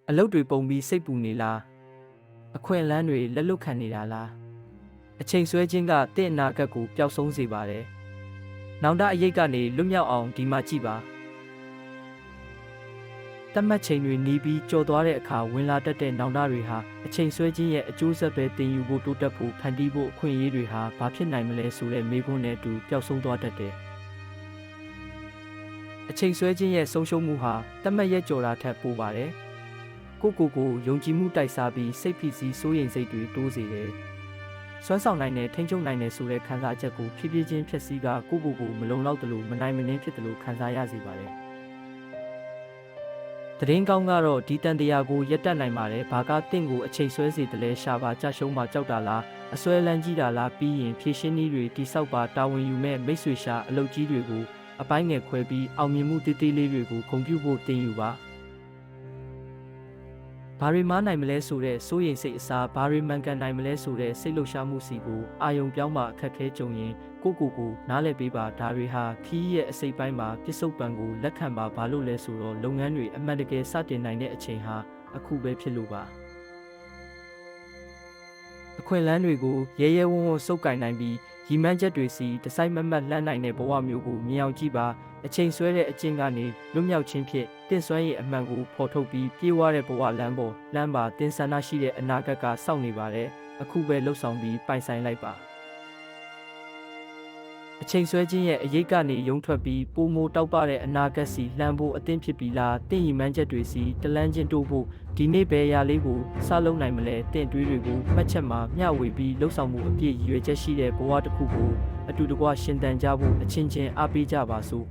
အလုပ်တွေပုံပြီးစိတ်ပူနေလားအခွင့်အလမ်းတွေလက်လွတ်ခံနေတာလားအချိန်ဆွဲခြင်းကတင့်အနာဂတ်ကိုပျောက်ဆုံးစေပါတယ်နောင်တအရေးကနေလွတ်မြောက်အောင်ဒီမှာကြည့်ပါတတ်မှတ်ချိန်တွေနီးပြီးကြော်သွားတဲ့အခါဝင်လာတတ်တဲ့နောင်တတွေဟာအချိန်ဆွဲခြင်းရဲ့အကျိုးဆက်ပဲတင်ယူဖို့တိုးတက်ဖို့ဖန်တီးဖို့အခွင့်အရေးတွေဟာဘာဖြစ်နိုင်မလဲဆိုတဲ့မေးခွန်းနဲ့အတူပျောက်ဆုံးသွားတတ်တယ်အချိန်ဆွဲခြင်းရဲ့ဆုံးရှုံးမှုဟာတတ်မှတ်ရဲ့ကြော်တာထက်ပိုပါတယ်ကိုယုံကြည်မှုတိုက်စားပြီးစိတ်ဖိစီးစိုးရိမ်စိတ်တွေတိုးစေတယ်။စွမ်းဆောင်နိုင်တဲ့ထိန်းချုပ်နိုင်တဲ့ဆိုတဲ့ခံစားချက်ကိုဖြည်းဖြည်းချင်းဖြစ်စီကကိုမလုံလောက်သလိုမနိုင်မနှင်းဖြစ်သလိုခံစားရစေပါတယ်။သတင်းကောင်းကတော့ဒီတန်တရားကိုရက်တက်နိုင်ပါတယ်။ဘာကတင့်ကိုအချိန်ဆွဲစေတယ်လဲရှာပါကြရှုံးပါကြောက်တာလားအစွဲလန်းကြီးတာလားပြီးရင်ဖြည့်ရှင်းနည်းတွေတိဆောက်ပါတာဝန်ယူမဲ့မိတ်ဆွေရှာအလုပ်ကြီးတွေကိုအပိုင်းငယ်ခွဲပြီးအောင်မြင်မှုတည်တည်လေးတွေကိုဂုဏ်ပြုဖို့တင်ယူပါဘာတွေမားနိုင်မလဲဆိုတဲ့စိုးရိမ်စိတ်အစားဘာတွေမှန်ကန်နိုင်မလဲဆိုတဲ့စိတ်လှုပ်ရှားမှုစီကိုအာယုံပြောင်းမှအခက်ခဲကြုံရင်ကိုနားလည်ပေးပါဒါတွေဟာခီးရဲ့အစိပ်ပိုင်းမှာပြစ္ဆုတ်ပံကိုလက်ခံပါဘာလို့လဲဆိုတော့လုပ်ငန်းတွေအမှန်တကယ်စတင်နိုင်တဲ့အချိန်ဟာအခုပဲဖြစ်လို့ပါအခွင့်အလမ်းတွေကိုရဲဝံ့စုပ်ကင်နိုင်ပြီးရီမန်းချက်တွေစီတစိုက်မတ်လှမ်းနိုင်တဲ့ဘဝမျိုးကိုမြင်အောင်ကြည့်ပါအချိန်ဆွဲတဲ့အကျင့်ကနေလွတ်မြောက်ခြင်းဖြင့်တင့်ဆွမ်းရည်အမှန်ကိုဖော်ထုတ်ပြီးပြေးဝတဲ့ဘဝလမ်းပေါ်လမ်းပါတင်ဆန္ဒရှိတဲ့အနာဂတ်ကစောင့်နေပါတယ်အခုပဲလှုပ်ဆောင်ပြီးပိုင်ဆိုင်လိုက်ပါအချိန်ဆွဲခြင်းရဲ့အရေးကနေရုံထွက်ပြီးပိုမိုတောက်ပတဲ့အနာဂတ်စီလှမ်းဖို့အသင့်ဖြစ်ပြီးလားတင့်ရီမန်းချက်တွေစီတလန်းချင်းတိုးဖို့ဒီနေ့ပဲရာလေးကိုစလုံးနိုင်မလဲတင့်တွေးတွေကိုမှတ်ချက်မှာမျှဝေပြီးလှုပ်ဆောင်မှုအပြည့်ရည်ရွယ်ချက်ရှိတဲ့ဘဝတစ်ခုကိုအတူတကွရှင်သန်ကြဖို့အချင်းချင်းအားပေးကြပါစို့